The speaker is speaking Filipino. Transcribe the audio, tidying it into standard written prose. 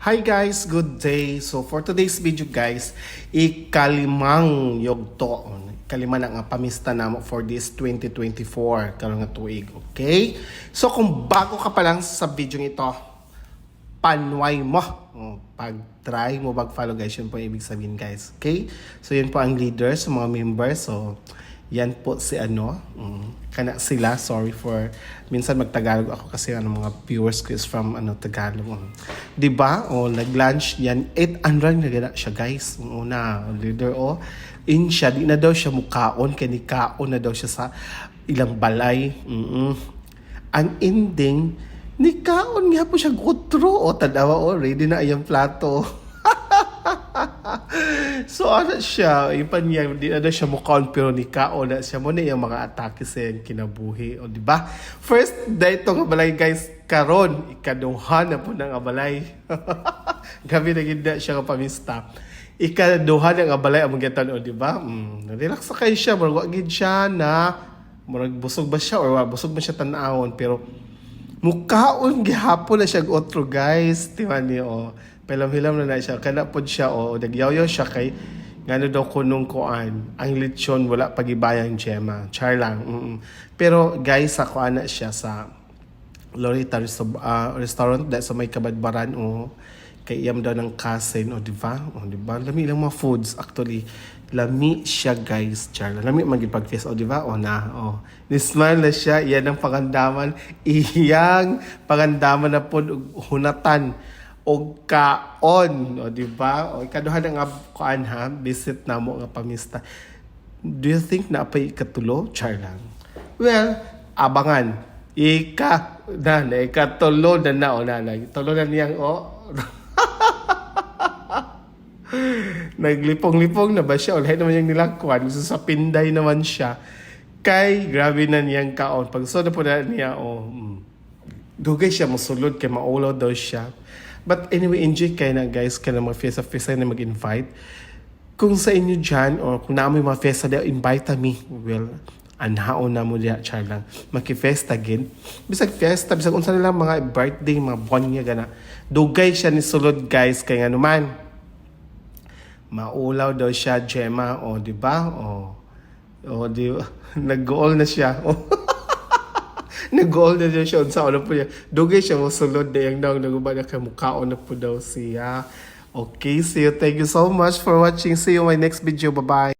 Hi guys, good day. So for today's video guys, ikalimang yugto. Kalima na nga pamista namo for this 2024 karong nga tuig. Okay? So kung bago ka pa lang sa video ito, panway mo. Pag-try mo, pag-follow guys, yun po ibig sabihin guys. Okay? So yun po ang leaders, mga members. So yan po si kana sila, sorry for minsan magtagalog ako kasi mga viewers ko is from Tagalog. 'Di ba? Nag-lunch yan 800 na gana siya guys. Una, leader in siya di na daw siya mukaon kay ni kaon na daw siya sa ilang balay. Ang ending ni kaon nga po siya gutro tadawa ready na ayang plato. So siya, niya, di na siya mukaon pero ni kao na siya mo na yung mga atake sa yung kinabuhi. O diba? First, dahil itong abalay guys, karon ikaduha na po ng abalay. Gabi na ganda siya kapamista. Ikaduha ng abalay ang mga tanong, diba? Relax na kayo siya, marag wagid siya na, marag busog ba siya or busog ba siya tanawon, pero mukaon gihapon na siya otro guys. Diba niyo, pelam-hilam na siya. Kana po siya, nagyaw-yaw siya kay ngano daw kunong kuan. Ang lechon, wala pagibayang Gemma. Char lang. Pero guys, sa kuan na siya sa Lorita restaurant dahil sa may kabadbaran. Kay iyam daw ng cousin. Diba? Diba? Lami lang mga foods. Actually, lami siya guys. Char lang. Lami magipag-face. Diba? Nismile na siya. Iyan ang pagandaman. Iyang pagandaman na po hunatan o kaon, di ba? Ikaduha na nga kuan ha, visit na mo nga pamista. Do you think na apay ikatulo? Char lang. Well, abangan. Ikatulo na tulo na niyang naglipong-lipong na ba siya? Lahat naman yung nilakwan. Gusto sa pinday naman siya. Kay, grabe na niyang kaon. Pag so na po na niya, dugay siya, masulod kay maulaw daw siya. But anyway, enjoy kayo na guys, kaya na mga fiesta na mag-invite. Kung sa inyo dyan, or kung namin mga fiesta na invite me, well, anhaon na mo diya, char lang. Maki-fiesta again. Bisag fiesta, bisag unsa nila mga birthday, mga buwan niya gana. Dugay siya ni sulod guys, kaya nga naman. Maulaw daw siya, Gemma, di ba? Di ba? Nag-goal na siya. Nag-goal na siya sa po niya. Dugay siya masulod na yung daw nagubad na kay mukhaon na po daw siya. Okay, see you. Thank you so much for watching. See you in my next video. Bye-bye.